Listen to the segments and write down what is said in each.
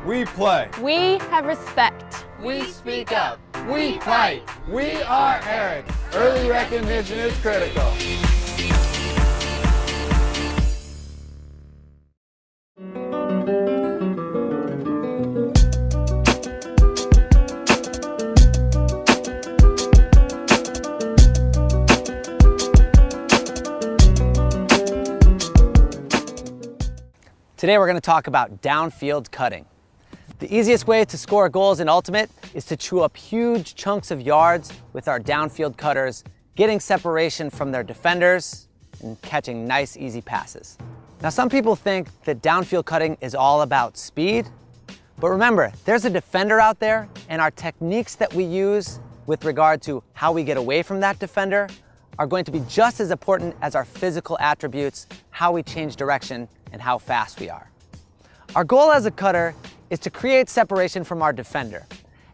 We play. We have respect. We speak up. We fight. We are Eric. Early recognition is critical. Today we're going to talk about downfield cutting. The easiest way to score goals in Ultimate is to chew up huge chunks of yards with our downfield cutters, getting separation from their defenders and catching nice, easy passes. Now, some people think that downfield cutting is all about speed, but remember, there's a defender out there, and our techniques that we use with regard to how we get away from that defender are going to be just as important as our physical attributes, how we change direction, and how fast we are. Our goal as a cutter is to create separation from our defender,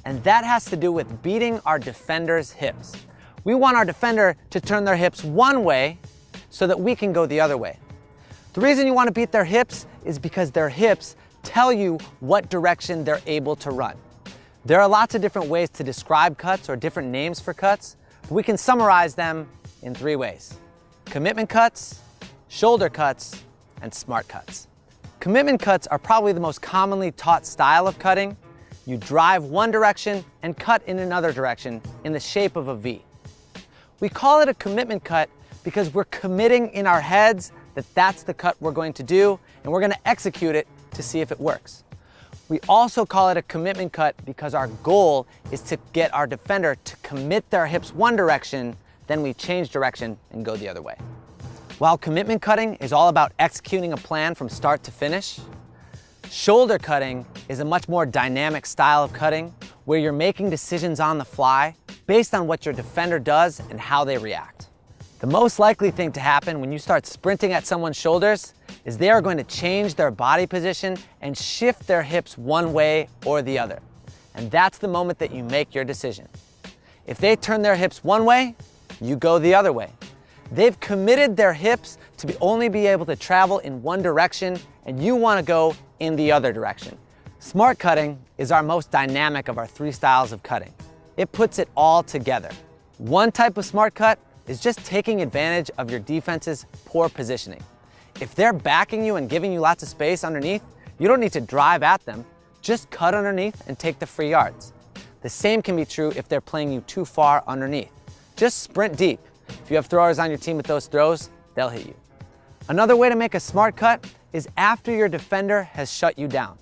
and that has to do with beating our defender's hips. We want our defender to turn their hips one way so that we can go the other way. The reason you want to beat their hips is because their hips tell you what direction they're able to run. There are lots of different ways to describe cuts or different names for cuts, but we can summarize them in 3 ways: commitment cuts, shoulder cuts, and smart cuts. Commitment cuts are probably the most commonly taught style of cutting. You drive one direction and cut in another direction in the shape of a V. We call it a commitment cut because we're committing in our heads that that's the cut we're going to do, and we're going to execute it to see if it works. We also call it a commitment cut because our goal is to get our defender to commit their hips one direction, then we change direction and go the other way. While commitment cutting is all about executing a plan from start to finish, shoulder cutting is a much more dynamic style of cutting where you're making decisions on the fly based on what your defender does and how they react. The most likely thing to happen when you start sprinting at someone's shoulders is they are going to change their body position and shift their hips one way or the other. And that's the moment that you make your decision. If they turn their hips one way, you go the other way. They've committed their hips to only be able to travel in one direction, and you want to go in the other direction. Smart cutting is our most dynamic of our 3 styles of cutting. It puts it all together. One type of smart cut is just taking advantage of your defense's poor positioning. If they're backing you and giving you lots of space underneath, you don't need to drive at them. Just cut underneath and take the free yards. The same can be true if they're playing you too far underneath. Just sprint deep. If you have throwers on your team with those throws, they'll hit you. Another way to make a smart cut is after your defender has shut you down.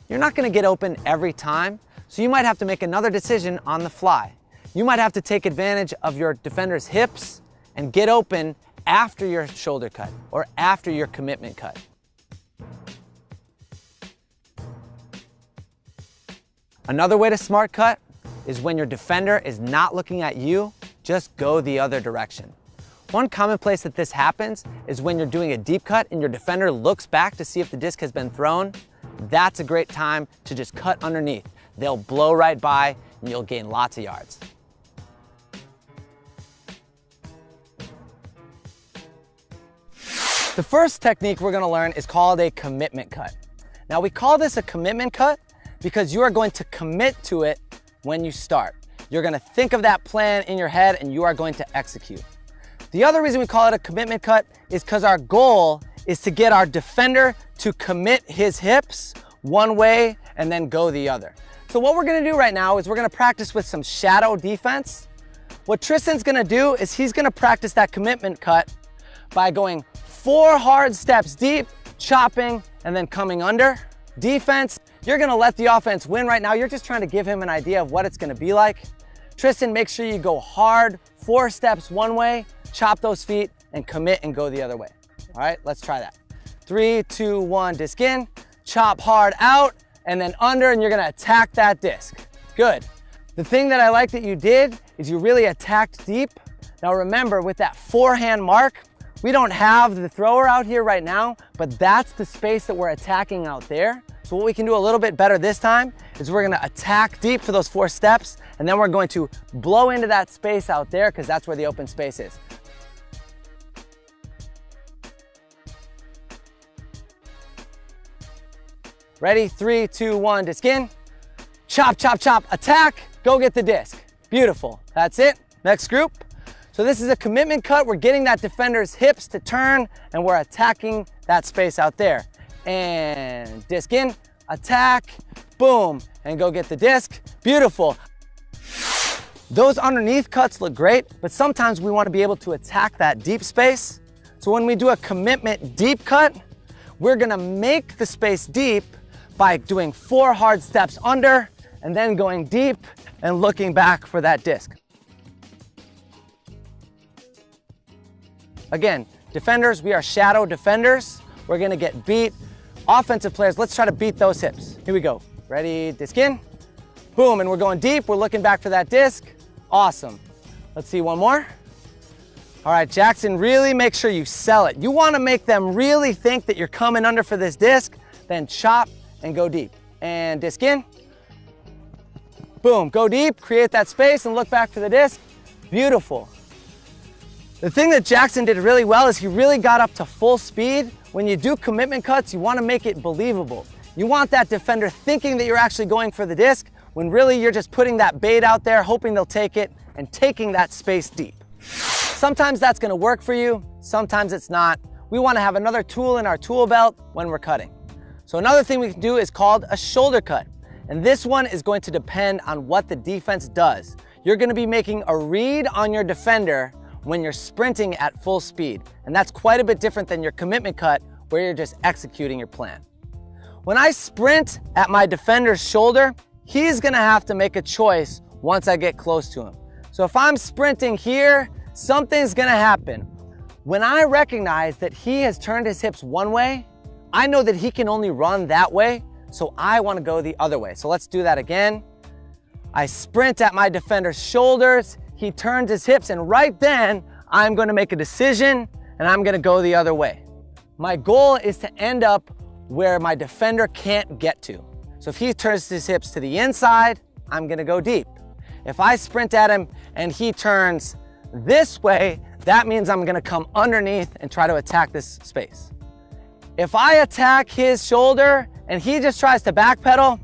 You're not going to get open every time, so you might have to make another decision on the fly. You might have to take advantage of your defender's hips and get open after your shoulder cut or after your commitment cut. Another way to smart cut is when your defender is not looking at you, just go the other direction. One common place that this happens is when you're doing a deep cut and your defender looks back to see if the disc has been thrown. That's a great time to just cut underneath. They'll blow right by and you'll gain lots of yards. The first technique we're going to learn is called a commitment cut. Now, we call this a commitment cut because you are going to commit to it when you start. You're going to think of that plan in your head and you are going to execute. The other reason we call it a commitment cut is because our goal is to get our defender to commit his hips one way and then go the other. So what we're going to do right now is we're going to practice with some shadow defense. What Tristan's going to do is he's going to practice that commitment cut by going 4 hard steps deep, chopping, and then coming under. Defense, you're going to let the offense win right now. You're just trying to give him an idea of what it's going to be like. Tristan, make sure you go hard, 4 steps one way, chop those feet, and commit and go the other way. All right, let's try that. 3, 2, 1, disc in, chop hard out, and then under, and you're gonna attack that disc. Good. The thing that I like that you did is you really attacked deep. Now remember, with that forehand mark, we don't have the thrower out here right now, but that's the space that we're attacking out there. So what we can do a little bit better this time is we're gonna attack deep for those 4 steps, and then we're going to blow into that space out there because that's where the open space is. Ready? 3, 2, 1, disc in. Chop, chop, chop, attack, go get the disc. Beautiful, that's it. Next group. So this is a commitment cut. We're getting that defender's hips to turn and we're attacking that space out there. And disc in, attack, boom, and go get the disc. Beautiful. Those underneath cuts look great, but sometimes we want to be able to attack that deep space. So when we do a commitment deep cut, we're gonna make the space deep by doing 4 hard steps under and then going deep and looking back for that disc. Again, defenders, we are shadow defenders. We're gonna get beat. Offensive players, let's try to beat those hips. Here we go. Ready, disc in. Boom, and we're going deep. We're looking back for that disc. Awesome. Let's see one more. All right, Jackson, really make sure you sell it. You wanna make them really think that you're coming under for this disc, then chop and go deep. And disc in. Boom, go deep, create that space and look back for the disc. Beautiful. The thing that Jackson did really well is he really got up to full speed. When you do commitment cuts, you wanna make it believable. You want that defender thinking that you're actually going for the disc when really you're just putting that bait out there, hoping they'll take it and taking that space deep. Sometimes that's gonna work for you, sometimes it's not. We wanna have another tool in our tool belt when we're cutting. So another thing we can do is called a shoulder cut. And this one is going to depend on what the defense does. You're gonna be making a read on your defender when you're sprinting at full speed. And that's quite a bit different than your commitment cut where you're just executing your plan. When I sprint at my defender's shoulder, he's gonna have to make a choice once I get close to him. So if I'm sprinting here, something's gonna happen. When I recognize that he has turned his hips one way, I know that he can only run that way, so I wanna go the other way. So let's do that again. I sprint at my defender's shoulders, he turns his hips, and right then, I'm gonna make a decision and I'm gonna go the other way. My goal is to end up where my defender can't get to. So if he turns his hips to the inside, I'm gonna go deep. If I sprint at him and he turns this way, that means I'm gonna come underneath and try to attack this space. If I attack his shoulder and he just tries to backpedal,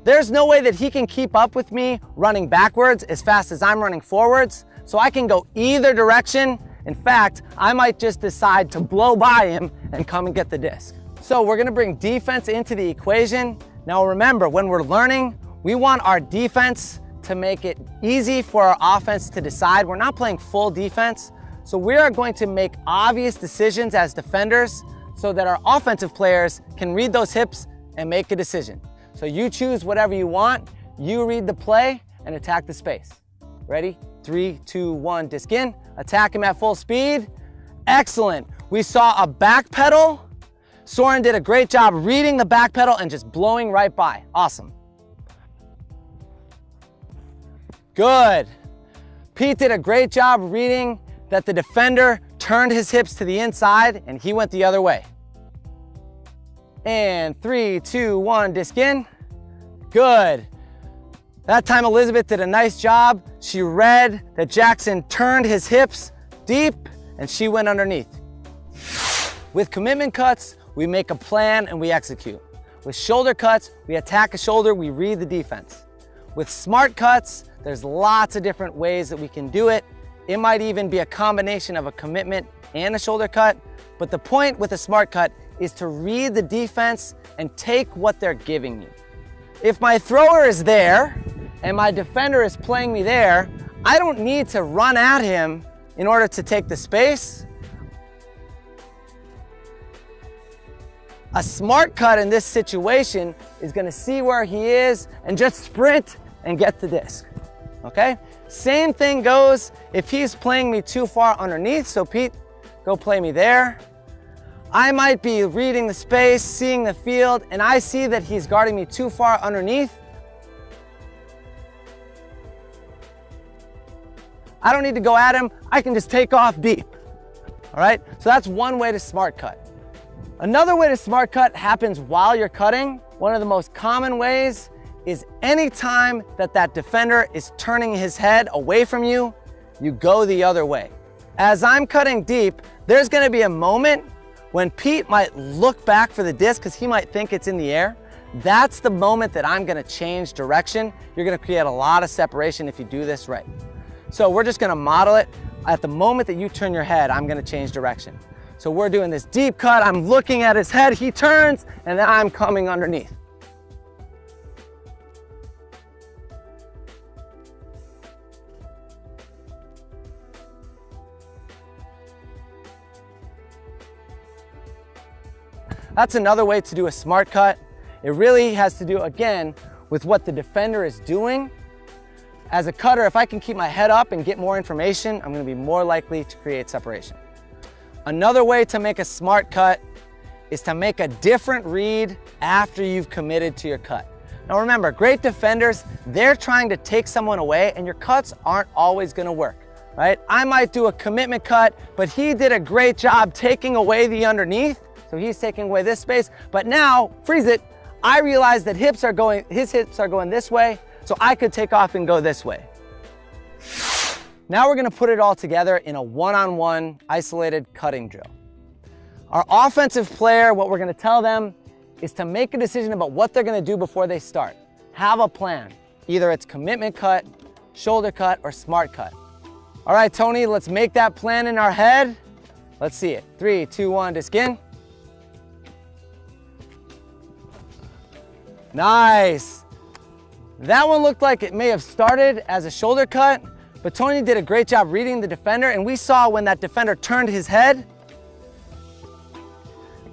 there's no way that he can keep up with me running backwards as fast as I'm running forwards, so I can go either direction. In fact, I might just decide to blow by him and come and get the disc. So we're gonna bring defense into the equation. Now remember, when we're learning, we want our defense to make it easy for our offense to decide. We're not playing full defense, so we are going to make obvious decisions as defenders so that our offensive players can read those hips and make a decision. So you choose whatever you want, you read the play and attack the space. Ready? 3, 2, 1, disc in, attack him at full speed. Excellent. We saw a back pedal. Soren did a great job reading the back pedal and just blowing right by. Awesome. Good. Pete did a great job reading that the defender turned his hips to the inside and he went the other way. And 3, 2, 1, disc in. Good. That time Elizabeth did a nice job. She read that Jackson turned his hips deep and she went underneath. With commitment cuts, we make a plan and we execute. With shoulder cuts, we attack a shoulder, we read the defense. With smart cuts, there's lots of different ways that we can do it. It might even be a combination of a commitment and a shoulder cut, but the point with a smart cut is to read the defense and take what they're giving you. If my thrower is there and my defender is playing me there, I don't need to run at him in order to take the space. A smart cut in this situation is gonna see where he is and just sprint and get the disc, okay? Same thing goes if he's playing me too far underneath, so Pete, go play me there. I might be reading the space, seeing the field, and I see that he's guarding me too far underneath. I don't need to go at him, I can just take off deep, all right? So that's one way to smart cut. Another way to smart cut happens while you're cutting. One of the most common ways is anytime that that defender is turning his head away from you, you go the other way. As I'm cutting deep, there's gonna be a moment When Pete might look back for the disc because he might think it's in the air, that's the moment that I'm gonna change direction. You're gonna create a lot of separation if you do this right. So we're just gonna model it. At the moment that you turn your head, I'm gonna change direction. So we're doing this deep cut, I'm looking at his head, he turns, and then I'm coming underneath. That's another way to do a smart cut. It really has to do, again, with what the defender is doing. As a cutter, if I can keep my head up and get more information, I'm gonna be more likely to create separation. Another way to make a smart cut is to make a different read after you've committed to your cut. Now remember, great defenders, they're trying to take someone away and your cuts aren't always gonna work, right? I might do a commitment cut, but he did a great job taking away the underneath. So he's taking away this space, but now, freeze it, I realize that his hips are going this way, so I could take off and go this way. Now we're gonna put it all together in a one-on-one isolated cutting drill. Our offensive player, what we're gonna tell them is to make a decision about what they're gonna do before they start. Have a plan. Either it's commitment cut, shoulder cut, or smart cut. All right, Tony, let's make that plan in our head. Let's see it. 3, 2, 1, disc in. Nice. That one looked like it may have started as a shoulder cut, but Tony did a great job reading the defender, and we saw when that defender turned his head,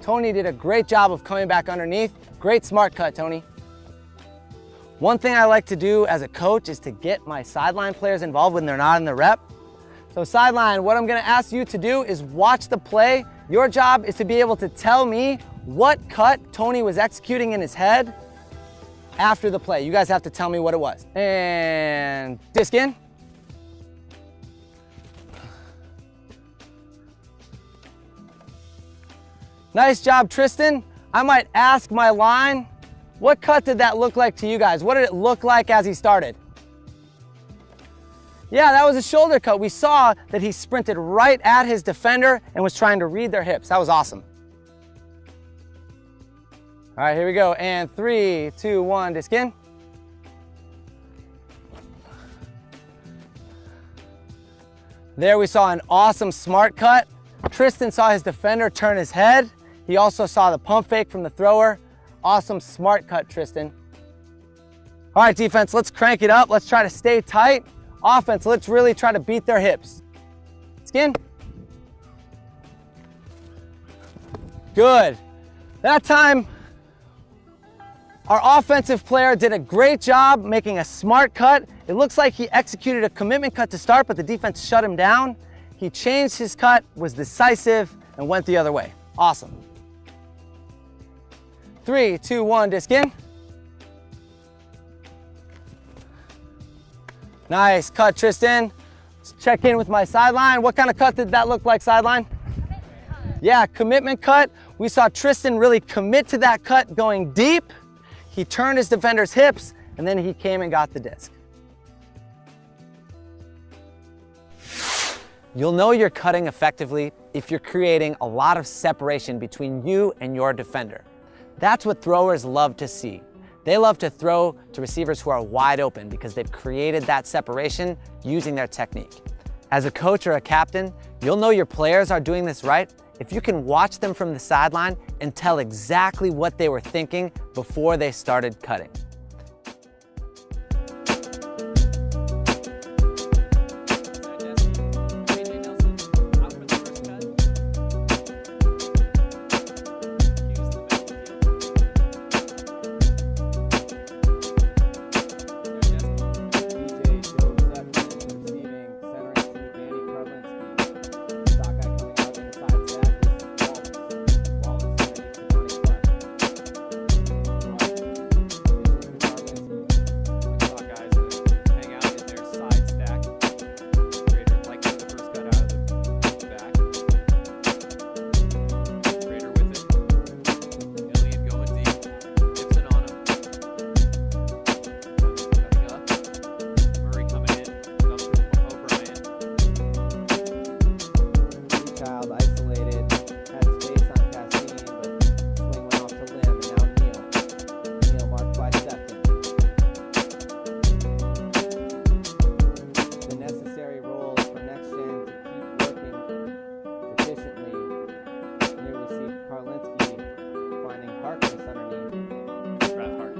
Tony did a great job of coming back underneath. Great smart cut, Tony. One thing I like to do as a coach is to get my sideline players involved when they're not in the rep. So sideline, what I'm gonna ask you to do is watch the play. Your job is to be able to tell me what cut Tony was executing in his head after the play. You guys have to tell me what it was. And disc in. Nice job, Tristan. I might ask my line, what cut did that look like to you guys? What did it look like as he started? Yeah, that was a shoulder cut. We saw that he sprinted right at his defender and was trying to read their hips. That was awesome. All right, here we go. And 3, 2, 1, disc in. There we saw an awesome smart cut. Tristan saw his defender turn his head. He also saw the pump fake from the thrower. Awesome smart cut, Tristan. All right, defense, let's crank it up. Let's try to stay tight. Offense, let's really try to beat their hips. Skin. Good. That time, our offensive player did a great job making a smart cut. It looks like he executed a commitment cut to start, but the defense shut him down. He changed his cut, was decisive, and went the other way. Awesome. 3, 2, 1, disc in. Nice cut, Tristan. Let's check in with my sideline. What kind of cut did that look like, sideline? Yeah, commitment cut. We saw Tristan really commit to that cut going deep. He turned his defender's hips, and then he came and got the disc. You'll know you're cutting effectively if you're creating a lot of separation between you and your defender. That's what throwers love to see. They love to throw to receivers who are wide open because they've created that separation using their technique. As a coach or a captain, you'll know your players are doing this right if you can watch them from the sideline and tell exactly what they were thinking before they started cutting.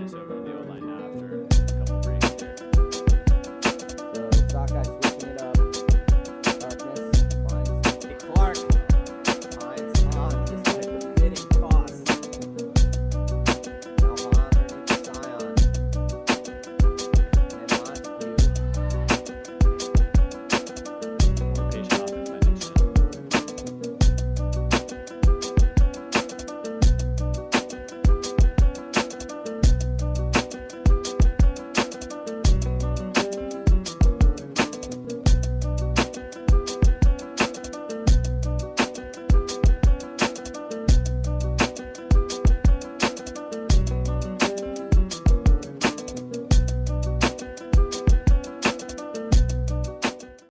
this over